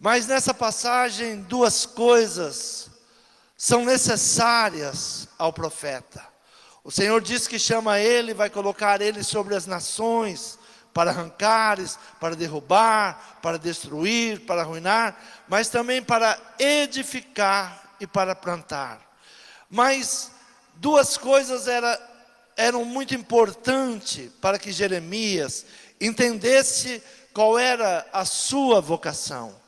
Mas nessa passagem, duas coisas são necessárias ao profeta. O Senhor diz que chama ele, vai colocar ele sobre as nações, para arrancares, para derrubar, para destruir, para arruinar, mas também para edificar e para plantar. Mas duas coisas eram muito importantes para que Jeremias entendesse qual era a sua vocação.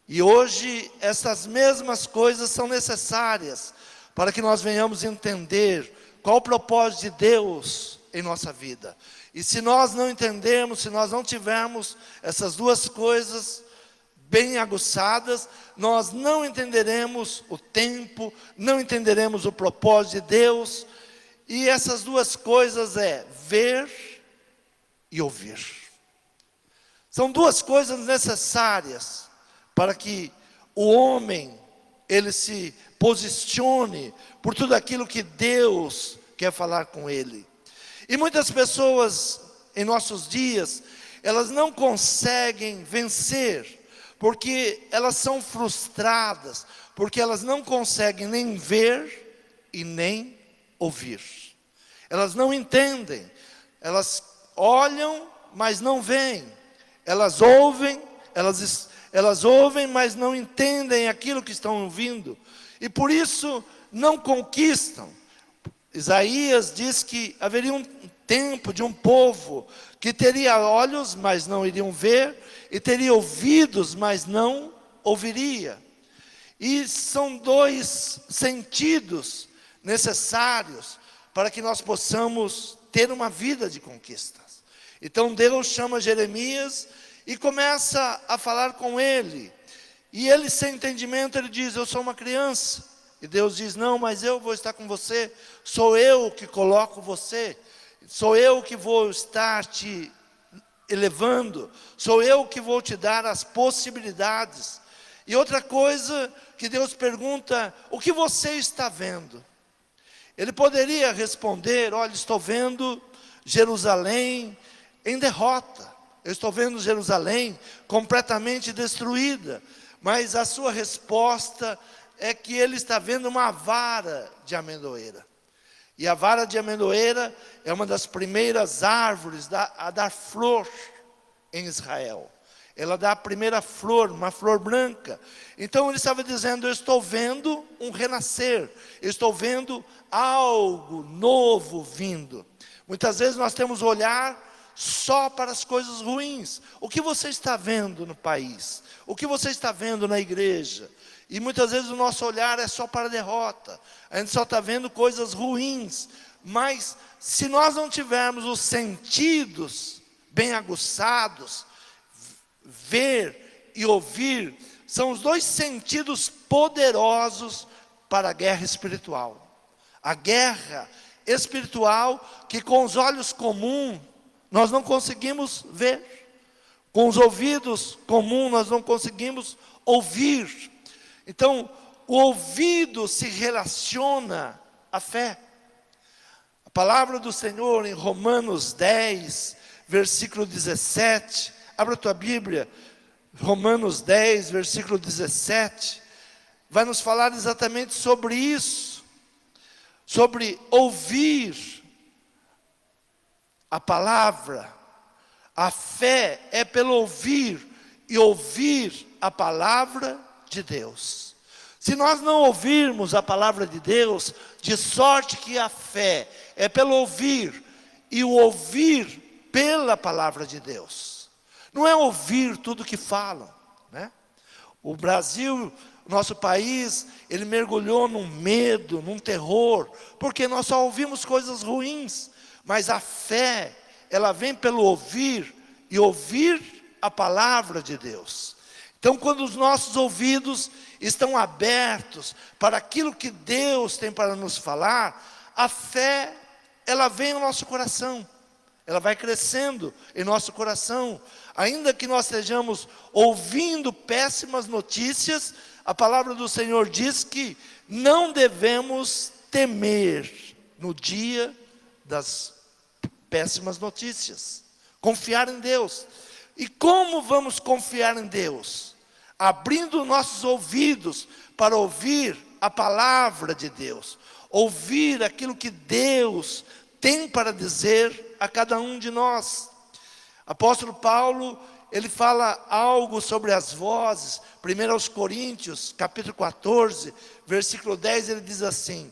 E hoje essas mesmas coisas são necessárias para que nós venhamos entender qual o propósito de Deus em nossa vida. E se nós não entendermos, se nós não tivermos essas duas coisas bem aguçadas, nós não entenderemos o tempo, não entenderemos o propósito de Deus. E essas duas coisas é ver e ouvir. São duas coisas necessárias para que o homem, ele se posicione por tudo aquilo que Deus quer falar com ele. E muitas pessoas em nossos dias, elas não conseguem vencer, porque elas são frustradas, porque elas não conseguem nem ver e nem ouvir. Elas não entendem, elas olham, mas não veem. Elas ouvem, mas não entendem aquilo que estão ouvindo. E por isso não conquistam. Isaías diz que haveria um tempo de um povo que teria olhos, mas não iriam ver, e teria ouvidos, mas não ouviria. E são dois sentidos necessários para que nós possamos ter uma vida de conquistas. Então Deus chama Jeremias e começa a falar com ele. E ele, sem entendimento, ele diz: eu sou uma criança. E Deus diz: não, mas eu vou estar com você. Sou eu que coloco você. Sou eu que vou estar te elevando. Sou eu que vou te dar as possibilidades. E outra coisa que Deus pergunta: o que você está vendo? Ele poderia responder: olha, estou vendo Jerusalém em derrota. Eu estou vendo Jerusalém completamente destruída. Mas a sua resposta é que ele está vendo uma vara de amendoeira. E a vara de amendoeira é uma das primeiras árvores a dar flor em Israel. Ela dá a primeira flor, uma flor branca. Então ele estava dizendo: eu estou vendo um renascer. Eu estou vendo algo novo vindo. Muitas vezes nós temos olhar só para as coisas ruins. O que você está vendo no país? O que você está vendo na igreja? E muitas vezes o nosso olhar é só para a derrota. A gente só está vendo coisas ruins. Mas se nós não tivermos os sentidos bem aguçados, ver e ouvir, são os dois sentidos poderosos para a guerra espiritual. A guerra espiritual que com os olhos comuns nós não conseguimos ver. Com os ouvidos comuns nós não conseguimos ouvir. Então, o ouvido se relaciona à fé. A palavra do Senhor em Romanos 10, versículo 17. Abra a tua Bíblia, Romanos 10, versículo 17. Vai nos falar exatamente sobre isso. Sobre ouvir a palavra. A fé é pelo ouvir, e ouvir a palavra de Deus. Se nós não ouvirmos a palavra de Deus, de sorte que a fé é pelo ouvir, e o ouvir pela palavra de Deus. Não é ouvir tudo que falam, né? O Brasil, nosso país, ele mergulhou num medo, num terror, porque nós só ouvimos coisas ruins. Mas a fé, ela vem pelo ouvir, e ouvir a palavra de Deus. Então, quando os nossos ouvidos estão abertos para aquilo que Deus tem para nos falar, a fé, ela vem no nosso coração. Ela vai crescendo em nosso coração. Ainda que nós estejamos ouvindo péssimas notícias, a palavra do Senhor diz que não devemos temer no dia das péssimas notícias. Confiar em Deus. E como vamos confiar em Deus? abrindo nossos ouvidos para ouvir a palavra de Deus, ouvir aquilo que Deus tem para dizer a cada um de nós. Apóstolo Paulo, ele fala algo sobre as vozes. 1 Coríntios, capítulo 14, versículo 10, ele diz assim: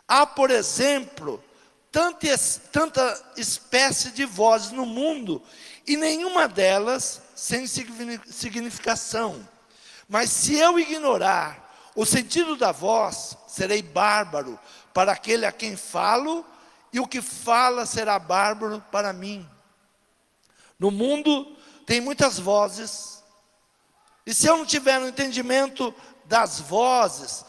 há, por exemplo, tanta espécie de vozes no mundo, e nenhuma delas sem significação. Mas se eu ignorar o sentido da voz, serei bárbaro para aquele a quem falo, e o que fala será bárbaro para mim. No mundo tem muitas vozes, e se eu não tiver um entendimento das vozes,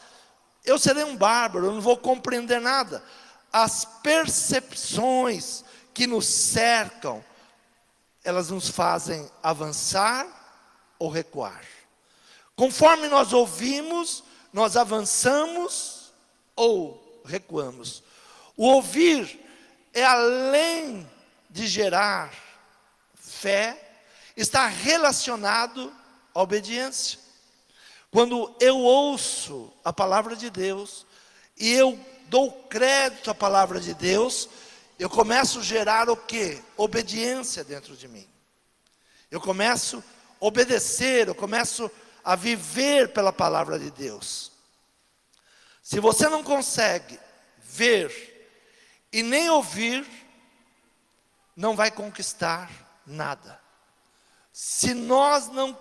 eu serei um bárbaro, eu não vou compreender nada. As percepções que nos cercam, elas nos fazem avançar ou recuar. Conforme nós ouvimos, nós avançamos ou recuamos. O ouvir é, além de gerar fé, está relacionado à obediência. Quando eu ouço a palavra de Deus, e eu dou crédito à palavra de Deus, eu começo a gerar o quê? Obediência dentro de mim. Eu começo a obedecer, eu começo a viver pela palavra de Deus. Se você não consegue ver e nem ouvir, não vai conquistar nada. Se nós não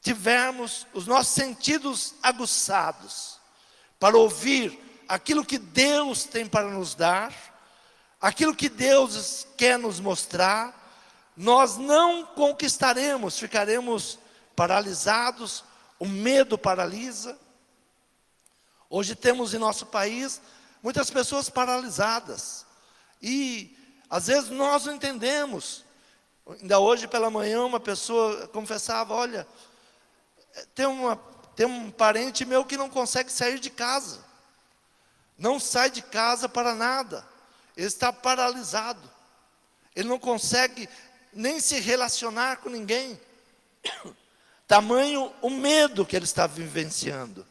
tivermos os nossos sentidos aguçados para ouvir aquilo que Deus tem para nos dar, aquilo que Deus quer nos mostrar, nós não conquistaremos, ficaremos paralisados, o medo paralisa. Hoje temos em nosso país muitas pessoas paralisadas, e às vezes nós não entendemos. Ainda hoje pela manhã uma pessoa confessava: olha, tem um parente meu que não consegue sair de casa, não sai de casa para nada, ele está paralisado, ele não consegue nem se relacionar com ninguém, tamanho o medo que ele está vivenciando.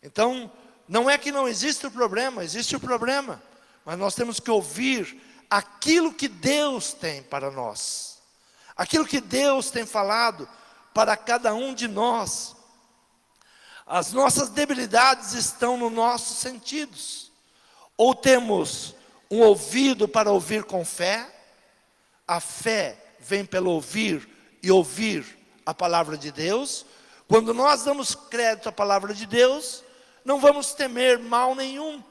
Então, não é que não existe o problema, existe o problema, mas nós temos que ouvir aquilo que Deus tem para nós, aquilo que Deus tem falado para cada um de nós. As nossas debilidades estão nos nossos sentidos. Ou temos um ouvido para ouvir com fé, a fé vem pelo ouvir e ouvir a palavra de Deus. Quando nós damos crédito à palavra de Deus, não vamos temer mal nenhum,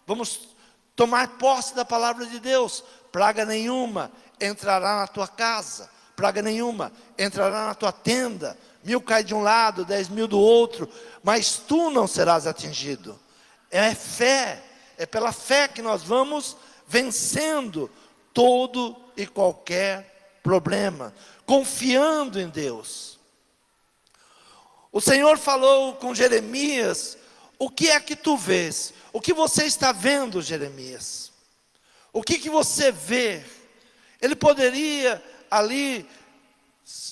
vamos tomar posse da palavra de Deus. Praga nenhuma entrará na tua casa, praga nenhuma entrará na tua tenda. 1000 cai de um lado, 10.000 do outro, mas tu não serás atingido. É fé, é pela fé que nós vamos vencendo todo e qualquer problema, confiando em Deus. O Senhor falou com Jeremias: o que é que tu vês? O que você está vendo, Jeremias? O que você vê? Ele poderia ali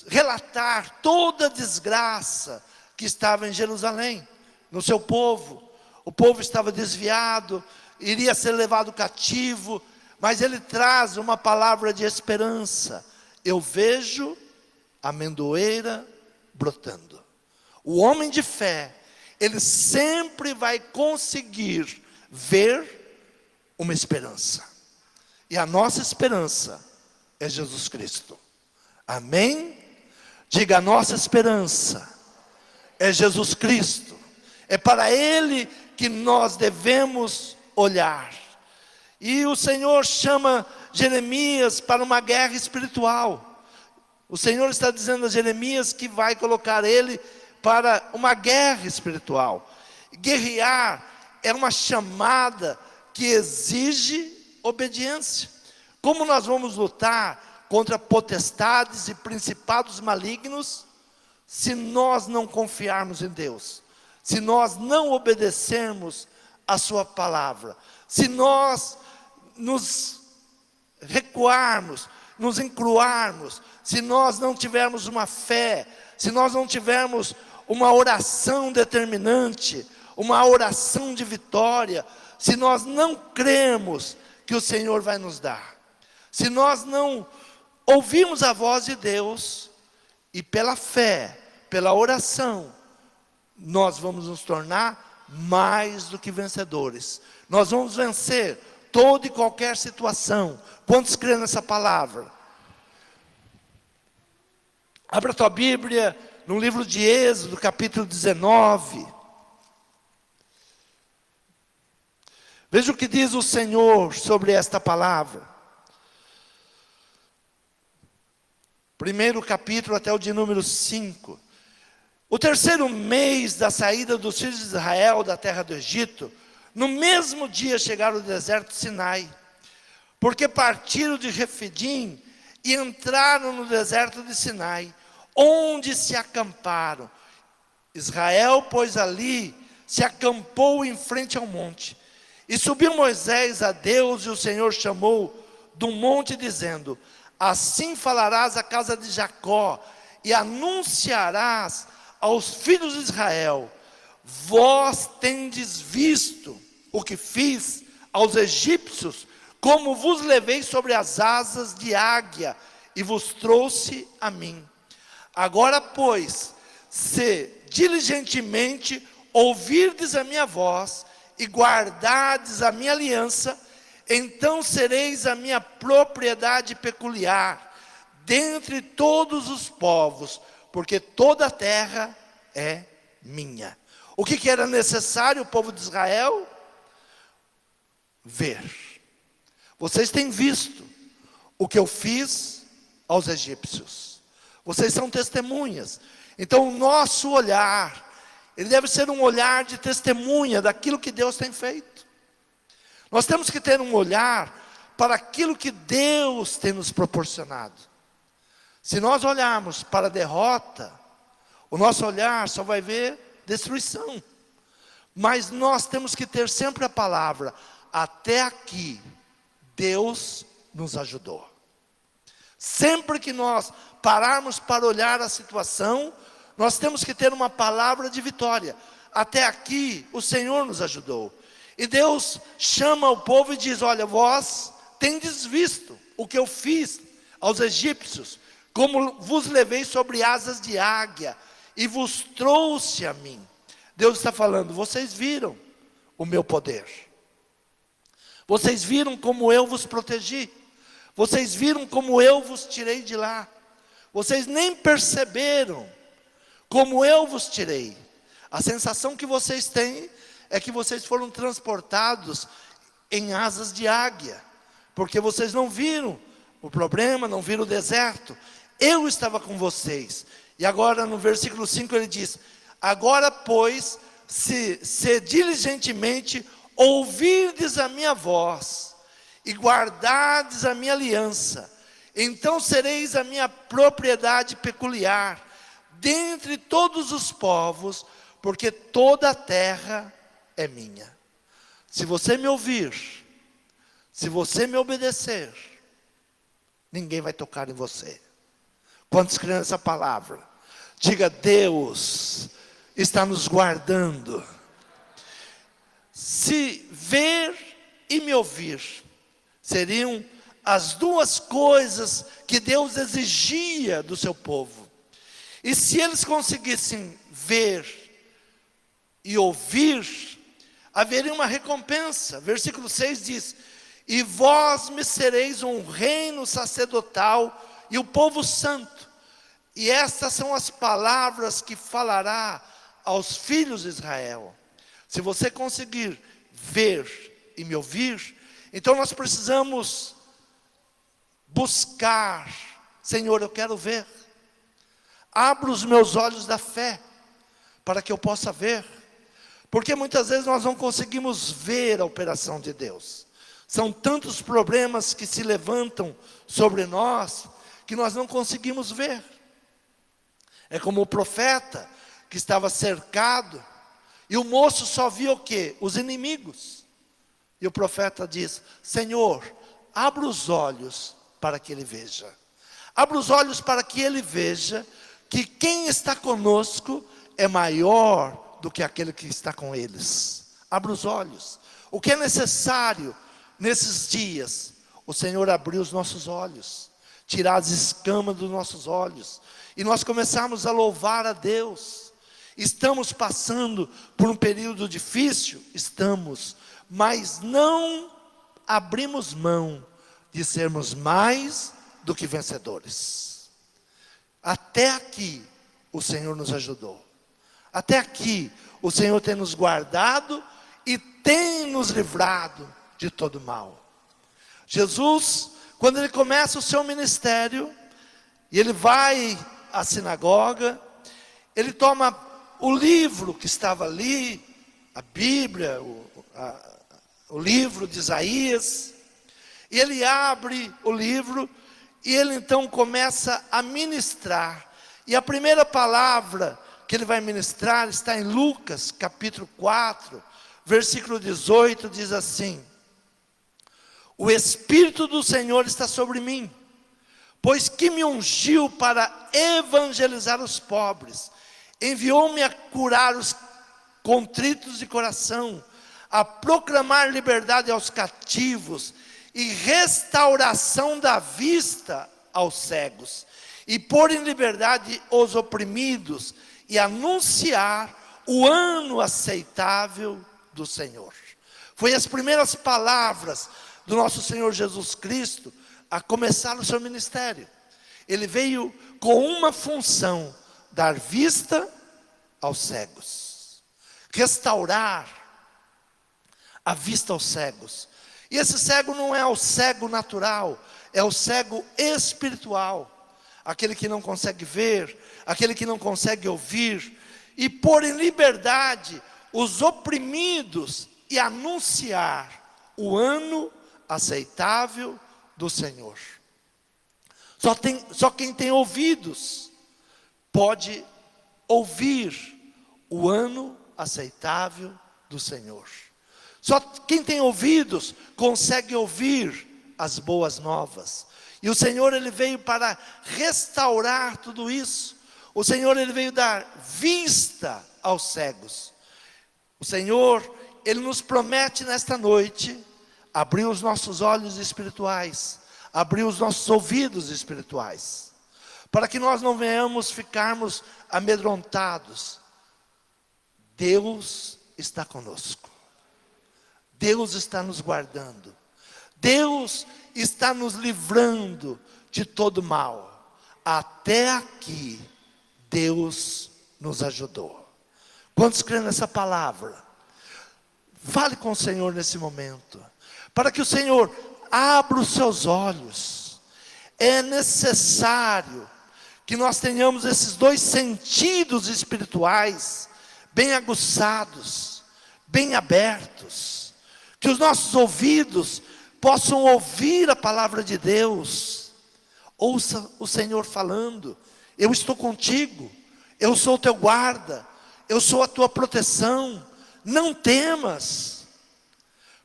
relatar toda a desgraça que estava em Jerusalém, no seu povo. O povo estava desviado, iria ser levado cativo, mas ele traz uma palavra de esperança. Eu vejo a amendoeira brotando. O homem de fé, ele sempre vai conseguir ver uma esperança. E a nossa esperança é Jesus Cristo. Amém? Diga: a nossa esperança é Jesus Cristo. É para Ele que nós devemos olhar. E o Senhor chama Jeremias para uma guerra espiritual. O Senhor está dizendo a Jeremias que vai colocar ele para uma guerra espiritual. Guerrear é uma chamada que exige obediência. Como nós vamos lutar contra potestades e principados malignos se nós não confiarmos em Deus, se nós não obedecermos a sua palavra, se nós nos recuarmos, nos encruarmos, se nós não tivermos uma fé, se nós não tivermos uma oração determinante, uma oração de vitória, se nós não cremos que o Senhor vai nos dar, se nós não ouvirmos a voz de Deus, e pela fé, pela oração, nós vamos nos tornar mais do que vencedores. Nós vamos vencer toda e qualquer situação. Quantos creem nessa palavra? Abra a tua Bíblia no livro de Êxodo, capítulo 19. Veja o que diz o Senhor sobre esta palavra. Primeiro capítulo até o de número 5. O terceiro mês da saída dos filhos de Israel da terra do Egito, no mesmo dia chegaram ao deserto de Sinai, porque partiram de Refidim e entraram no deserto de Sinai, onde se acamparam. Israel, pois, ali se acampou em frente ao monte. E subiu Moisés a Deus, e o Senhor chamou do monte, dizendo: assim falarás à casa de Jacó, e anunciarás aos filhos de Israel: vós tendes visto o que fiz aos egípcios, como vos levei sobre as asas de águia, e vos trouxe a mim. Agora, pois, se diligentemente ouvirdes a minha voz, e guardardes a minha aliança, então sereis a minha propriedade peculiar, dentre todos os povos, porque toda a terra é minha. O que era necessário o povo de Israel? Ver. Vocês têm visto o que eu fiz aos egípcios. Vocês são testemunhas. Então o nosso olhar, ele deve ser um olhar de testemunha daquilo que Deus tem feito. Nós temos que ter um olhar para aquilo que Deus tem nos proporcionado. Se nós olharmos para a derrota, o nosso olhar só vai ver destruição. Mas nós temos que ter sempre a palavra: até aqui, Deus nos ajudou. Sempre que nós pararmos para olhar a situação, nós temos que ter uma palavra de vitória. Até aqui, o Senhor nos ajudou. E Deus chama o povo e diz: olha, vós tendes visto o que eu fiz aos egípcios, como vos levei sobre asas de águia, e vos trouxe a mim. Deus está falando: vocês viram o meu poder. Vocês viram como eu vos protegi. Vocês viram como eu vos tirei de lá. Vocês nem perceberam como eu vos tirei. A sensação que vocês têm é que vocês foram transportados em asas de águia, porque vocês não viram o problema, não viram o deserto. Eu estava com vocês. E agora no versículo 5 ele diz: agora pois, se diligentemente ouvirdes a minha voz, e guardardes a minha aliança, então sereis a minha propriedade peculiar, dentre todos os povos, porque toda a terra é minha. Se você me ouvir, se você me obedecer, ninguém vai tocar em você. Quantos creem nessa palavra? Diga: Deus está nos guardando. Se ver e me ouvir seriam as duas coisas que Deus exigia do seu povo. E se eles conseguissem ver e ouvir, haveria uma recompensa. Versículo 6 diz: e vós me sereis um reino sacerdotal e o povo santo. E estas são as palavras que falará aos filhos de Israel. Se você conseguir ver e me ouvir, então nós precisamos buscar: Senhor, eu quero ver. Abra os meus olhos da fé, para que eu possa ver. Porque muitas vezes nós não conseguimos ver a operação de Deus. São tantos problemas que se levantam sobre nós, que nós não conseguimos ver. É como o profeta que estava cercado, e o moço só via o quê? Os inimigos. E o profeta diz: Senhor, abra os olhos para que ele veja. Abra os olhos para que ele veja que quem está conosco é maior do que aquele que está com eles. Abra os olhos. O que é necessário nesses dias? O Senhor abriu os nossos olhos, tirar as escamas dos nossos olhos, e nós começarmos a louvar a Deus. Estamos passando por um período difícil? Estamos, mas não abrimos mão de sermos mais do que vencedores. Até aqui o Senhor nos ajudou. Até aqui o Senhor tem nos guardado e tem nos livrado de todo mal. Jesus, quando ele começa o seu ministério, e ele vai à sinagoga, ele toma o livro que estava ali, a Bíblia, o livro de Isaías, e ele abre o livro, e ele então começa a ministrar. E a primeira palavra que ele vai ministrar está em Lucas, capítulo 4, versículo 18, diz assim: o Espírito do Senhor está sobre mim, pois que me ungiu para evangelizar os pobres, enviou-me a curar os contritos de coração, a proclamar liberdade aos cativos e restauração da vista aos cegos, e pôr em liberdade os oprimidos, e anunciar o ano aceitável do Senhor. Foi as primeiras palavras do nosso Senhor Jesus Cristo a começar o seu ministério. Ele veio com uma função: dar vista aos cegos, restaurar a vista aos cegos. E esse cego não é o cego natural, é o cego espiritual, aquele que não consegue ver, aquele que não consegue ouvir, e pôr em liberdade os oprimidos e anunciar o ano aceitável do Senhor. Só quem tem ouvidos pode ouvir o ano aceitável do Senhor. Só quem tem ouvidos consegue ouvir as boas novas. E o Senhor, ele veio para restaurar tudo isso. O Senhor, ele veio dar vista aos cegos. O Senhor, ele nos promete nesta noite abrir os nossos olhos espirituais, abrir os nossos ouvidos espirituais, para que nós não venhamos ficarmos amedrontados. Deus está conosco. Deus está nos guardando. Deus está nos livrando de todo mal. Até aqui, Deus nos ajudou. Quantos creem nessa palavra? Fale com o Senhor nesse momento, para que o Senhor abra os seus olhos. É necessário que nós tenhamos esses dois sentidos espirituais bem aguçados, bem abertos, que os nossos ouvidos possam ouvir a palavra de Deus. Ouça o Senhor falando: eu estou contigo, eu sou o teu guarda, eu sou a tua proteção, não temas.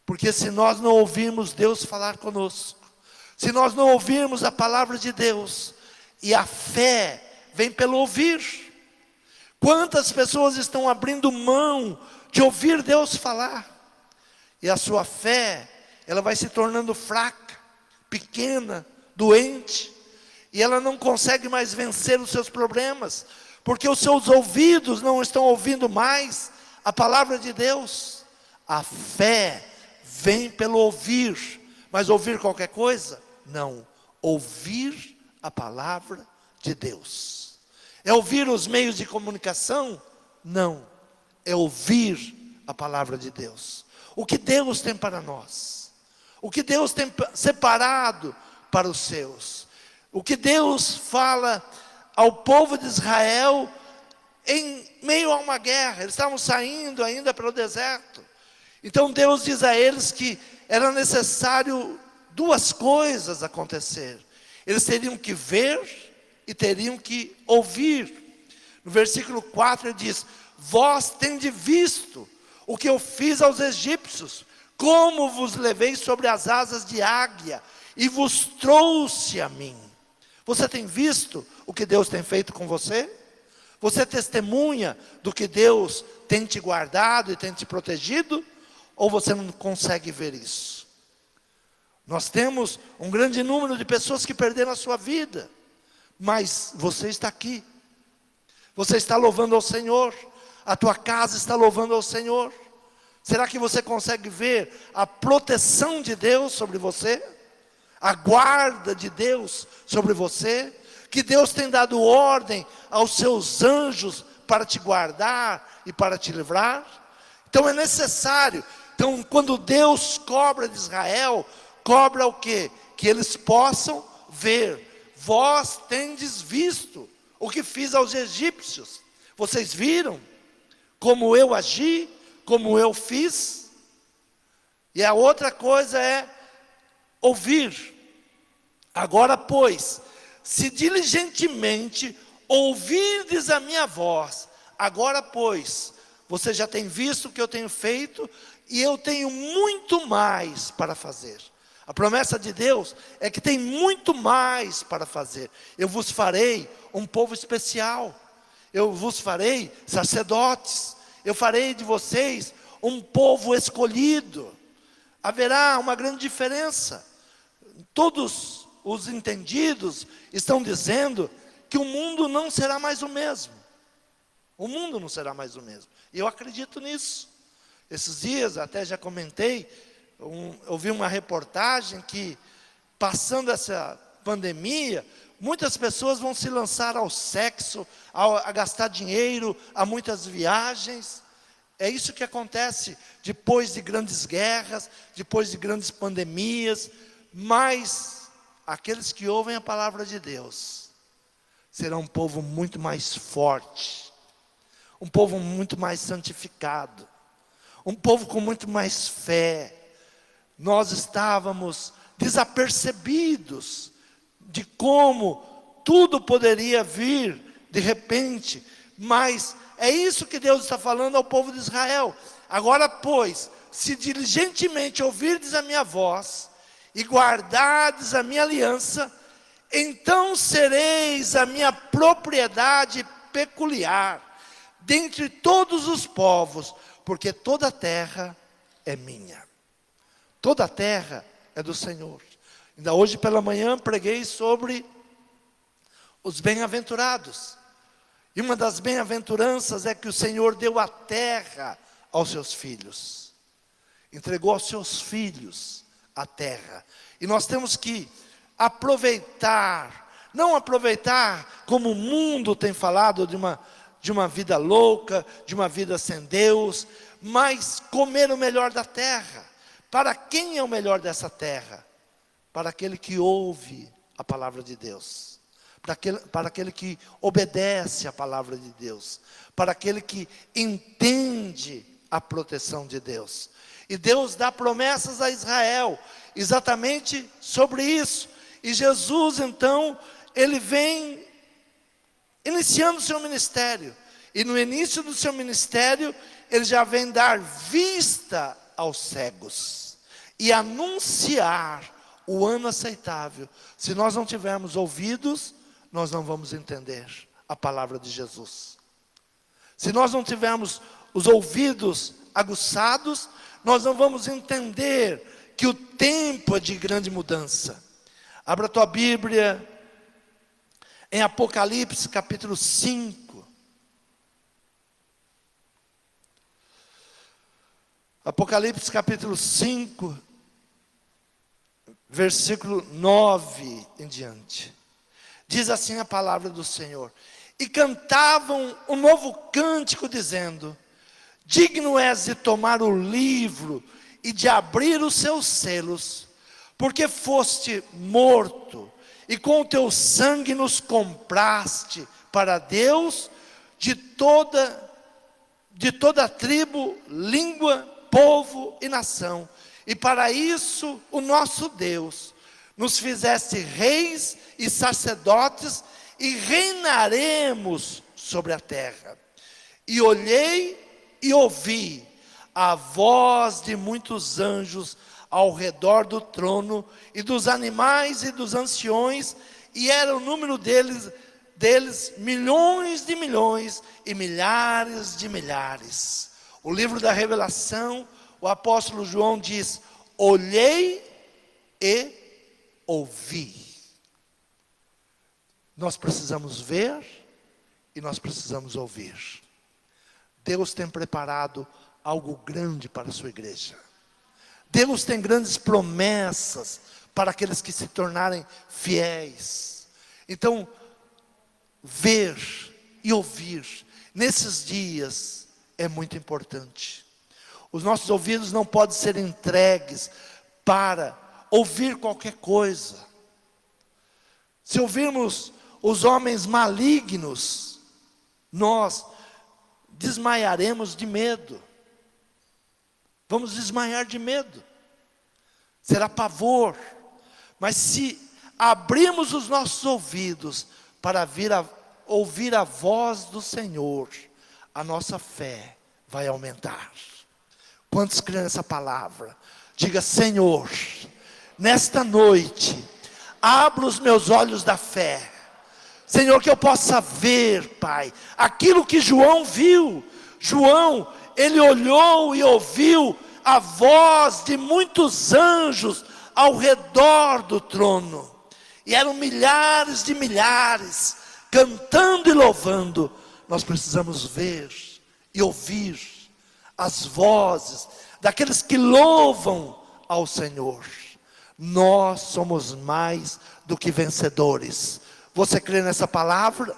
Porque se nós não ouvirmos Deus falar conosco, se nós não ouvirmos a palavra de Deus, e a fé vem pelo ouvir. Quantas pessoas estão abrindo mão de ouvir Deus falar? E a sua fé, ela vai se tornando fraca, pequena, doente, e ela não consegue mais vencer os seus problemas, porque os seus ouvidos não estão ouvindo mais a palavra de Deus. A fé vem pelo ouvir, mas ouvir qualquer coisa? Não, ouvir a palavra de Deus. É ouvir os meios de comunicação? Não, é ouvir a palavra de Deus. O que Deus tem para nós, o que Deus tem separado para os seus, o que Deus fala ao povo de Israel em meio a uma guerra. Eles estavam saindo ainda pelo deserto. Então Deus diz a eles que era necessário duas coisas acontecer. Eles teriam que ver e teriam que ouvir. No versículo 4 ele diz: vós tendes visto o que eu fiz aos egípcios, como vos levei sobre as asas de águia e vos trouxe a mim. Você tem visto o que Deus tem feito com você? Você testemunha do que Deus tem te guardado e tem te protegido? Ou você não consegue ver isso? Nós temos um grande número de pessoas que perderam a sua vida, mas você está aqui. Você está louvando ao Senhor. A tua casa está louvando ao Senhor. Será que você consegue ver a proteção de Deus sobre você? A guarda de Deus sobre você? Que Deus tem dado ordem aos seus anjos para te guardar e para te livrar? Então é necessário. Então, quando Deus cobra de Israel, cobra o quê? Que eles possam ver. Vós tendes visto o que fiz aos egípcios. Vocês viram como eu agi, como eu fiz? E a outra coisa é ouvir. Agora, pois, se diligentemente ouvirdes a minha voz, agora, pois, você já tem visto o que eu tenho feito, e eu tenho muito mais para fazer. A promessa de Deus é que tem muito mais para fazer. Eu vos farei um povo especial. Eu vos farei sacerdotes. Eu farei de vocês um povo escolhido. Haverá uma grande diferença. Todos os entendidos estão dizendo que o mundo não será mais o mesmo. O mundo não será mais o mesmo. E eu acredito nisso. Esses dias, até já comentei, eu vi uma reportagem que, passando essa pandemia, muitas pessoas vão se lançar ao sexo, a gastar dinheiro, a muitas viagens. É isso que acontece depois de grandes guerras, depois de grandes pandemias. Mas aqueles que ouvem a palavra de Deus serão um povo muito mais forte, um povo muito mais santificado, um povo com muito mais fé. Nós estávamos desapercebidos de como tudo poderia vir de repente, mas é isso que Deus está falando ao povo de Israel. Agora, pois, se diligentemente ouvirdes a minha voz e guardardes a minha aliança, então sereis a minha propriedade peculiar dentre todos os povos, porque toda a terra é minha. Toda a terra é do Senhor. Ainda hoje pela manhã preguei sobre os bem-aventurados. E uma das bem-aventuranças é que o Senhor deu a terra aos seus filhos. Entregou aos seus filhos a terra. E nós temos que aproveitar, não aproveitar como o mundo tem falado de uma vida louca, de uma vida sem Deus, mas comer o melhor da terra. Para quem é o melhor dessa terra? Para aquele que ouve a palavra de Deus, para aquele que obedece a palavra de Deus, para aquele que entende a proteção de Deus. E Deus dá promessas a Israel, exatamente sobre isso. E Jesus então, ele vem iniciando o seu ministério. E no início do seu ministério, ele já vem dar vista aos cegos e anunciar o ano aceitável. Se nós não tivermos ouvidos, nós não vamos entender a palavra de Jesus. Se nós não tivermos os ouvidos aguçados, nós não vamos entender que o tempo é de grande mudança. Abra a tua Bíblia em Apocalipse capítulo 5. Apocalipse capítulo 5, versículo 9 em diante. Diz assim a palavra do Senhor: e cantavam um novo cântico dizendo: digno és de tomar o livro e de abrir os seus selos, porque foste morto, e com o teu sangue nos compraste para Deus de toda tribo, língua, povo e nação. E para isso o nosso Deus nos fizeste reis e sacerdotes, e reinaremos sobre a terra. E olhei e ouvi a voz de muitos anjos ao redor do trono, e dos animais e dos anciões, e era o número deles deles milhões de milhões e milhares de milhares. O livro da Revelação, o apóstolo João diz: olhei e ouvi. Nós precisamos ver e nós precisamos ouvir. Deus tem preparado algo grande para a sua igreja. Deus tem grandes promessas para aqueles que se tornarem fiéis. Então, ver e ouvir nesses dias é muito importante. Os nossos ouvidos não podem ser entregues para ouvir qualquer coisa. Se ouvirmos os homens malignos, nós desmaiaremos de medo. Vamos desmaiar de medo. Será pavor. Mas se abrirmos os nossos ouvidos para ouvir a voz do Senhor, a nossa fé vai aumentar. Quantos creem nessa palavra? Diga: Senhor, nesta noite, abra os meus olhos da fé. Senhor, que eu possa ver, Pai, aquilo que João viu. João, ele olhou e ouviu a voz de muitos anjos ao redor do trono. E eram milhares de milhares, cantando e louvando. Nós precisamos ver e ouvir as vozes daqueles que louvam ao Senhor. Nós somos mais do que vencedores. Você crê nessa palavra?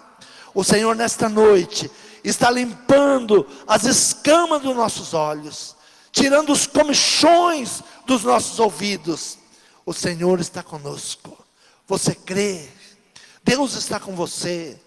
O Senhor nesta noite está limpando as escamas dos nossos olhos, tirando os comichões dos nossos ouvidos. O Senhor está conosco. Você crê? Deus está com você.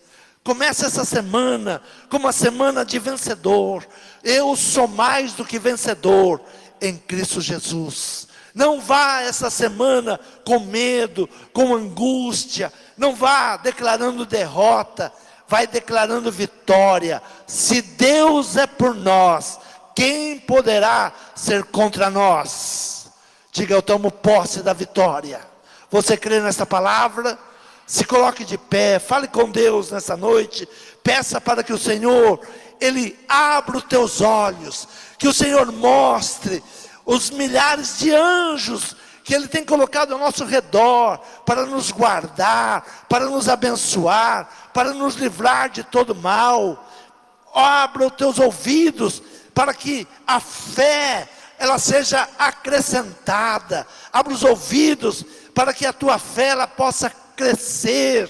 Comece essa semana como uma semana de vencedor. Eu sou mais do que vencedor em Cristo Jesus. Não vá essa semana com medo, com angústia. Não vá declarando derrota. Vai declarando vitória. Se Deus é por nós, quem poderá ser contra nós? Diga: eu tomo posse da vitória. Você crê nessa palavra? Se coloque de pé, fale com Deus nessa noite. Peça para que o Senhor, Ele abra os teus olhos. Que o Senhor mostre os milhares de anjos que Ele tem colocado ao nosso redor, para nos guardar, para nos abençoar, para nos livrar de todo mal. Abra os teus ouvidos, para que a fé, ela seja acrescentada. Abra os ouvidos, para que a tua fé, ela possa crescer.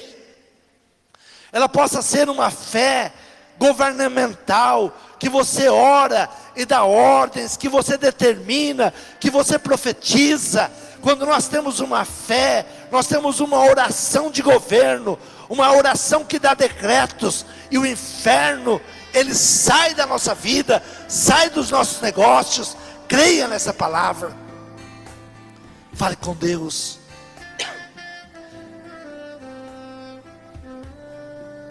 Ela possa ser uma fé governamental, que você ora e dá ordens, que você determina, que você profetiza. Quando nós temos uma fé, nós temos uma oração de governo, uma oração que dá decretos, e o inferno, ele sai da nossa vida, sai dos nossos negócios. Creia nessa palavra. Fale com Deus.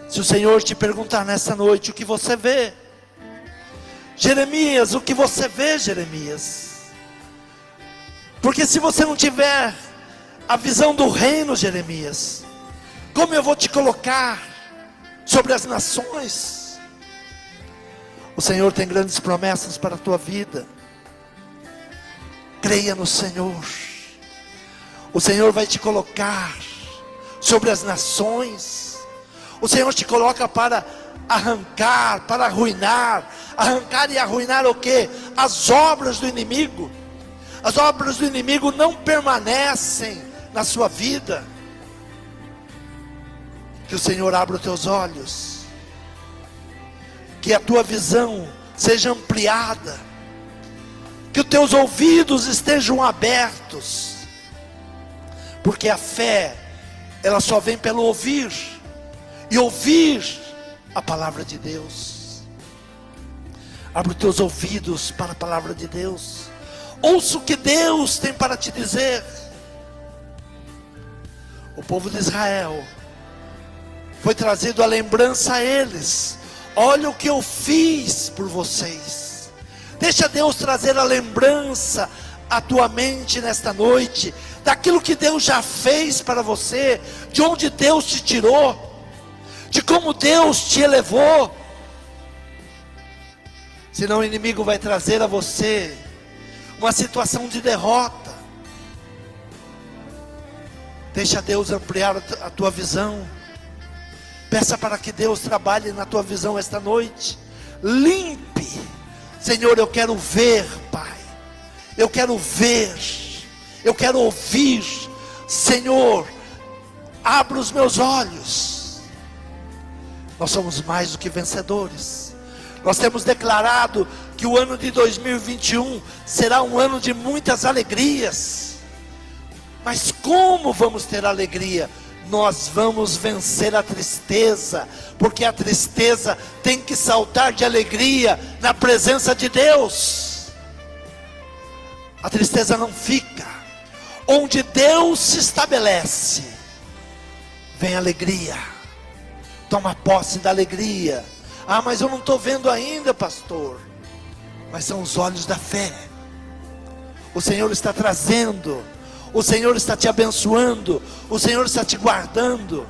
Se o Senhor te perguntar nessa noite o que você vê, Jeremias, o que você vê, Jeremias? Porque se você não tiver a visão do reino, Jeremias, como eu vou te colocar sobre as nações? O Senhor tem grandes promessas para a tua vida. Creia no Senhor. O Senhor vai te colocar sobre as nações. O Senhor te coloca para arrancar, para arruinar. Arrancar e arruinar o quê? As obras do inimigo. As obras do inimigo não permanecem na sua vida. Que o Senhor abra os teus olhos. Que a tua visão seja ampliada. Que os teus ouvidos estejam abertos. Porque a fé, ela só vem pelo ouvir. E ouvir a palavra de Deus. Abra os teus ouvidos para a palavra de Deus. Ouça o que Deus tem para te dizer. O povo de Israel foi trazido a lembrança a eles. Olha o que eu fiz por vocês. Deixa Deus trazer a lembrança à tua mente nesta noite, daquilo que Deus já fez para você, de onde Deus te tirou. de como Deus te elevou. Senão o inimigo vai trazer a você uma situação de derrota. Deixa Deus ampliar a tua visão. Peça para que Deus trabalhe na tua visão esta noite. Limpe. Senhor, eu quero ver, Pai. Eu quero ver. Eu quero ouvir. Senhor, abra os meus olhos. Nós somos mais do que vencedores. Nós temos declarado que o ano de 2021 será um ano de muitas alegrias. Mas como vamos ter alegria? Nós vamos vencer a tristeza, porque a tristeza tem que saltar de alegria na presença de Deus. A tristeza não fica. Onde Deus se estabelece, vem alegria. Toma posse da alegria. Ah, mas eu não estou vendo ainda, pastor. Mas são os olhos da fé. O Senhor está trazendo. O Senhor está te abençoando. O Senhor está te guardando.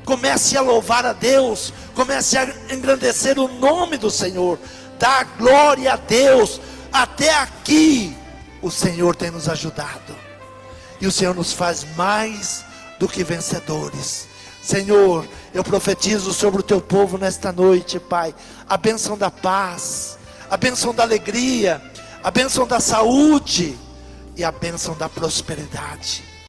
Comece a louvar a Deus. Comece a engrandecer o nome do Senhor. Dá glória a Deus. Até aqui o Senhor tem nos ajudado. E o Senhor nos faz mais do que vencedores. Senhor, eu profetizo sobre o teu povo nesta noite, Pai, a bênção da paz, a bênção da alegria, a bênção da saúde e a bênção da prosperidade.